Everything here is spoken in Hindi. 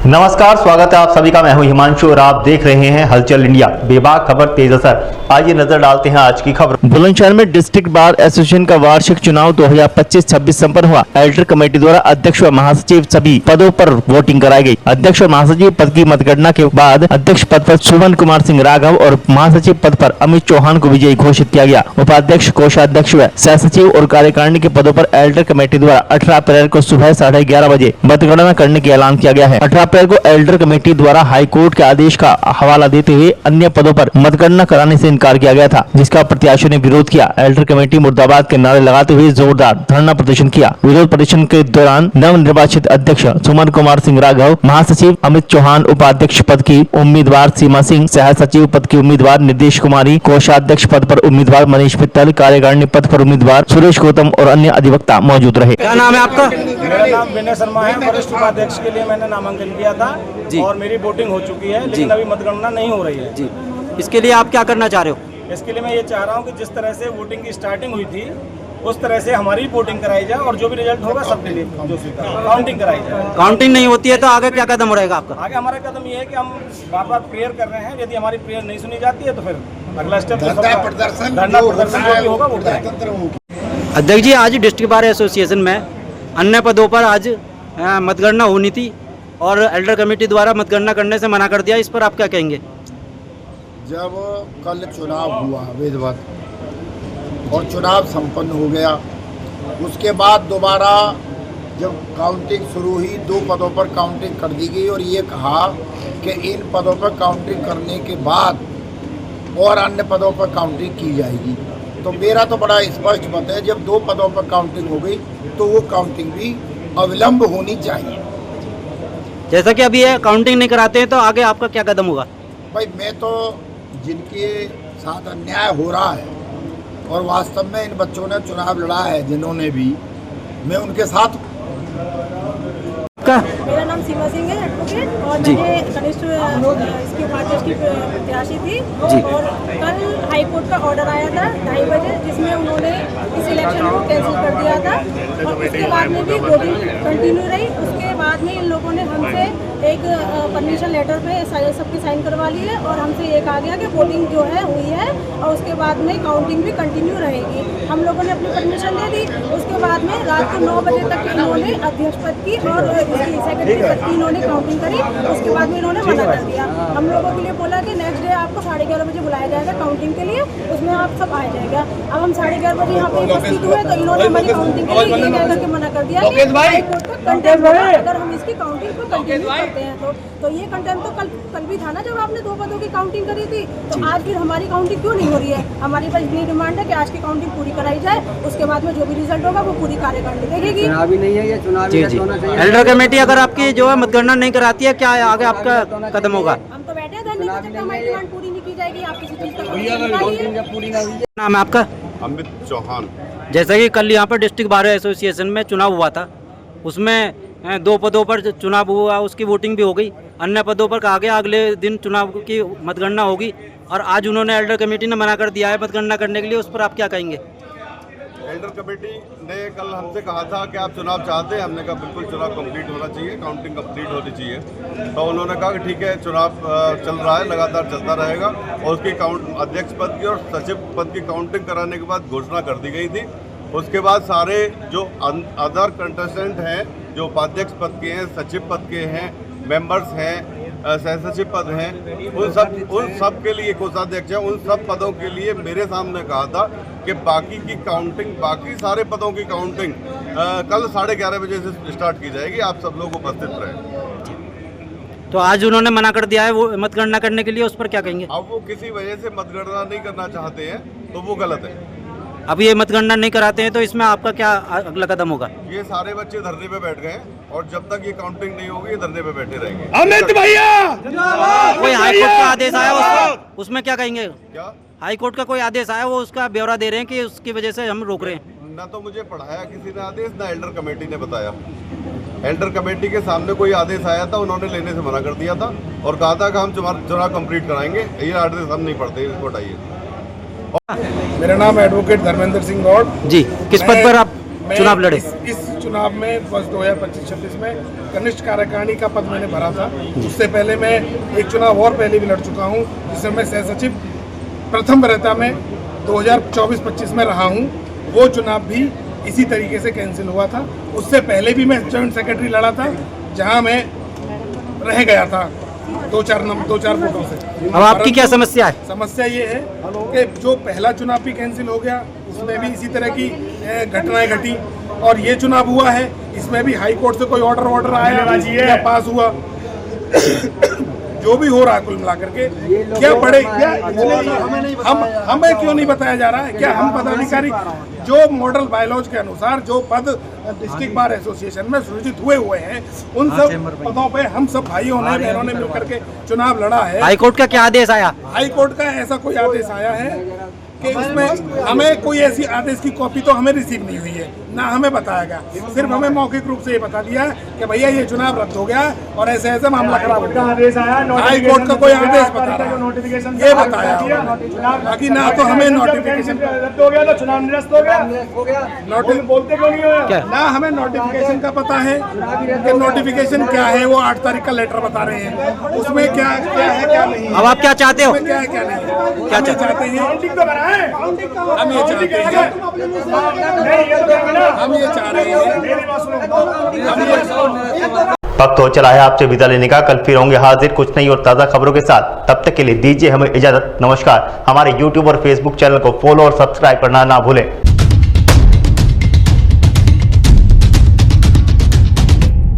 नमस्कार, स्वागत है आप सभी का। मैं हूं हिमांशु और आप देख रहे हैं हलचल इंडिया। बेबाक खबर तेज असर। आइए नजर डालते हैं आज की खबर। बुलंदशहर में डिस्ट्रिक्ट बार एसोसिएशन का वार्षिक चुनाव 2025-26 संपन्न हुआ। एल्डर कमेटी द्वारा अध्यक्ष व महासचिव सभी पदों पर वोटिंग कराई गई। अध्यक्ष और महासचिव पद की मतगणना के बाद अध्यक्ष पद पर सुमन कुमार सिंह राघव और महासचिव पद पर अमित चौहान को विजयी घोषित किया गया। उपाध्यक्ष, कोषाध्यक्ष व सह सचिव और कार्यकारिणी के पदों पर एल्डर कमेटी द्वारा 18 अप्रैल को सुबह 11:30 बजे मतगणना करने का ऐलान किया गया है। 18 अप्रैल को एल्डर कमेटी द्वारा हाई कोर्ट के आदेश का हवाला देते हुए अन्य पदों पर मतगणना कराने से इनकार किया गया था, जिसका प्रत्याशियों ने विरोध किया। एल्डर कमेटी मुर्दाबाद के नारे लगाते हुए जोरदार धरना प्रदर्शन किया। विरोध प्रदर्शन के दौरान नव निर्वाचित अध्यक्ष सुमन कुमार सिंह राघव, महासचिव अमित चौहान, उपाध्यक्ष पद की उम्मीदवार सीमा सिंह, सह सचिव पद की उम्मीदवार निर्देश कुमारी, कोषाध्यक्ष पद पर उम्मीदवार मनीष मित्तल, कार्यकारिणी पद पर उम्मीदवार सुरेश गौतम और अन्य अधिवक्ता मौजूद रहे। क्या नाम है आपका? मेरा नाम विनय शर्मा है। वरिष्ठ उपाध्यक्ष के लिए मैंने नामांकन किया था और मेरी वोटिंग हो चुकी है, लेकिन अभी मतगणना नहीं हो रही है। जी, इसके लिए आप क्या करना चाह रहे हो? इसके लिए मैं ये चाह रहा हूँ कि जिस तरह से वोटिंग की स्टार्टिंग हुई थी उस तरह से हमारी वोटिंग कराई जाए और जो भी रिजल्ट होगा सबके लिए जो काउंटिंग कराई जाए। काउंटिंग नहीं होती है तो आगे क्या कदम रहेगा आपका? आगे हमारा कदम ये है कि हम बार बार प्रेयर कर रहे हैं। यदि हमारी प्रेयर नहीं सुनी जाती है तो फिर अगला स्टेप धरना प्रदर्शन जो भी होगा वो करेंगे। अध्यक्ष जी, आज डिस्ट्रिक्ट बार एसोसिएशन में अन्य पदों पर आज मतगणना होनी थी और एल्डर कमेटी द्वारा मतगणना करने से मना कर दिया। इस पर आप क्या कहेंगे? जब कल चुनाव हुआ विधिवत और चुनाव संपन्न हो गया, उसके बाद दोबारा जब काउंटिंग शुरू हुई, 2 पदों पर काउंटिंग कर दी गई और ये कहा कि इन पदों पर काउंटिंग करने के बाद और अन्य पदों पर काउंटिंग की जाएगी। तो मेरा तो बड़ा स्पष्ट मत है, जब 2 पदों पर काउंटिंग हो गई तो वो काउंटिंग भी अविलंब होनी चाहिए। जैसा कि अभी ये काउंटिंग नहीं कराते हैं तो आगे आपका क्या कदम होगा? भाई, मैं तो जिनके साथ अन्याय हो रहा है और वास्तव में इन बच्चों ने चुनाव लड़ा है जिन्होंने भी, मैं उनके साथ। मेरा नाम सीमा सिंह है, एडवोकेट, और मैं कनिष्ठ इसकी उपाध्यक्ष की प्रत्याशी थी। और कल हाई कोर्ट का ऑर्डर आया था 2:30 बजे, जिसमें उन्होंने इस इलेक्शन को कैंसिल कर दिया था और उसके बाद में भी वोटिंग कंटिन्यू रही। उसके बाद में इन लोगों ने हमसे एक परमिशन लेटर पे सबकी साइन करवा ली है और हमसे ये कहा गया कि वोटिंग जो है हुई है और उसके बाद में काउंटिंग भी कंटिन्यू रहेगी। हम लोगों ने अपनी परमिशन दे दी। उसके बाद में रात को 9 बजे तक इन्होंने अध्यक्ष पद की और सेक्रेटरी पद की इन्होंने काउंटिंग करी। उसके बाद में इन्होंने मना कर दिया। हम लोगों के लिए बोला कि नेक्स्ट डे आपको 11:30 बजे बुलाया जाएगा काउंटिंग के लिए, उसमें आप सब आ जाएगा। अब हम 11:30 बजे यहाँ पे उपस्थित हुए तो इन्होंने हमारी काउंटिंग के लिए ये कह करके मना कर दिया कि हाई कोर्ट का कंटेम्प्ट होगा अगर हम इसकी काउंटिंग को कंटिन्यू करते हैं तो ये कंटेम्प्ट तो कल भी था ना, जब आपने 2 पदों की काउंटिंग करी थी। तो आज फिर हमारी काउंटिंग क्यों नहीं हो रही है? हमारी पास इतनी डिमांड है कि आज की काउंटिंग पूरी कराई जाए, उसके बाद में जो भी रिजल्ट होगा वो पूरी कार्यकारिणी देखेगी। चुनावी नहीं है ये, चुनावी होना चाहिए। एल्डर कमेटी अगर आपकी जो है मतगणना नहीं कराती है, क्या आगे आपका कदम होगा? हम तो बैठे हैं, हमारी डिमांड पूरी नहीं की जाएगी। आप किसी चीज का पूरी नाम है आपका? अमित चौहान। जैसा कि कल यहाँ पर डिस्ट्रिक्ट बार एसोसिएशन में चुनाव हुआ था, उसमें 2 पदों पर चुनाव हुआ, उसकी वोटिंग भी हो गई। अन्य पदों पर कहा गया अगले दिन चुनाव की मतगणना होगी और आज उन्होंने एल्डर कमेटी ने मना कर दिया है मतगणना करने के लिए। उस पर आप क्या कहेंगे? एल्डर कमेटी ने कल हमसे कहा था कि आप चुनाव चाहते हैं। हमने कहा बिल्कुल चुनाव कंप्लीट होना चाहिए, काउंटिंग कंप्लीट होनी चाहिए। तो उन्होंने कहा कि ठीक है, चुनाव चल रहा है, लगातार चलता रहेगा और उसकी अध्यक्ष पद की और सचिव पद की काउंटिंग कराने के बाद घोषणा कर दी गई थी। उसके बाद सारे जो अदर कंटेस्टेंट हैं, जो उपाध्यक्ष पद के हैं, सचिव पद के हैं, मेंबर्स हैं, सह सचिव पद हैं, उन सब के लिए, कोषाध्यक्ष हैं, उन सब पदों के लिए मेरे सामने कहा था कि बाकी की काउंटिंग, बाकी सारे पदों की काउंटिंग कल 11:30 बजे से स्टार्ट की जाएगी। आप सब लोग उपस्थित रहें। तो आज उन्होंने मना कर दिया है वो मतगणना करने के लिए, उस पर क्या कहेंगे? अब वो किसी वजह से मतगणना नहीं करना चाहते हैं तो वो गलत है। अब ये मतगणना नहीं कराते हैं तो इसमें आपका क्या अगला कदम होगा? ये सारे बच्चे धरने पे बैठ गए हैं और जब तक ये काउंटिंग नहीं होगी ये धरने पे बैठे रहेंगे। अमित भैया, कोई हाई कोर्ट का आदेश आया उसमें क्या कहेंगे? क्या हाई कोर्ट का कोई आदेश आया, वो उसका ब्यौरा दे रहे हैं कि उसकी वजह से हम रोक रहे हैं? ना तो मुझे पढ़ाया किसी ने आदेश, ना एल्डर कमेटी ने बताया। एल्डर कमेटी के सामने कोई आदेश आया था, उन्होंने लेने से मना कर दिया था और कहा था कि हम चुनाव कंप्लीट कराएंगे। ये आदेश हम नहीं पढ़ते, इसको हटाइए। मेरा नाम एडवोकेट धर्मेंद्र सिंह गौड़। जी, किस पद पर आप चुनाव लड़े? इस चुनाव में वर्ष 2025-26 में कनिष्ठ कार्यकारिणी का पद मैंने भरा था। उससे पहले मैं एक चुनाव और पहले भी लड़ चुका हूँ, जिसमें मैं सह सचिव प्रथम वरीयता में 2024-25 में रहा हूँ। वो चुनाव भी इसी तरीके से कैंसिल हुआ था। उससे पहले भी मैं जॉइंट सेक्रेटरी लड़ा था, जहाँ मैं रह गया था दो चार वोटों से। अब आपकी क्या समस्या है? समस्या ये है कि जो पहला चुनाव भी कैंसिल हो गया, उसमें भी इसी तरह की घटनाएं घटी, और ये चुनाव हुआ है, इसमें भी हाई कोर्ट से कोई ऑर्डर आया या पास हुआ। जो भी हो रहा है कुल मिलाकर के क्या पड़े, क्या हमें क्यों नहीं बताया जा रहा है? क्या हम पदाधिकारी जो मॉडल बायलॉज के अनुसार जो पद डिस्ट्रिक्ट बार एसोसिएशन में सृजित हुए हैं, उन सब पदों पे हम सब भाइयों ने बहनों ने मिलकर के चुनाव लड़ा है। हाई कोर्ट का क्या आदेश आया? हाई कोर्ट का ऐसा कोई आदेश आया है कि उसमें हमें कोई ऐसी आदेश की कॉपी तो हमें रिसीव नहीं हुई है, ना हमें बताया गया। सिर्फ हमें मौखिक रूप से ये बता दिया कि भैया ये चुनाव रद्द हो गया और ऐसे ऐसे मामला खराब हो गया। हाई कोर्ट का कोई आदेश बता रहा है, ये बताया, बाकी ना तो हमें नोटिफिकेशन रद्द हो गया, तो चुनाव निरस्त हो गया, बोलते क्यों नहीं हो? ना हमें नोटिफिकेशन का पता है कि नोटिफिकेशन क्या है। वो 8 तारीख का लेटर बता रहे हैं, उसमें क्या है क्या नहीं। अब आप क्या चाहते हो? क्या है क्या नहीं, क्या चाहते हैं? हम ये चाहते हैं, हम ये चाह रहे हैं। वक्त हो चला है आपसे विदा लेने का। कल फिर होंगे हाजिर कुछ नई और ताज़ा खबरों के साथ। तब तक के लिए दीजिए हमें इजाजत। नमस्कार। हमारे YouTube और Facebook चैनल को फॉलो और सब्सक्राइब करना ना भूलें।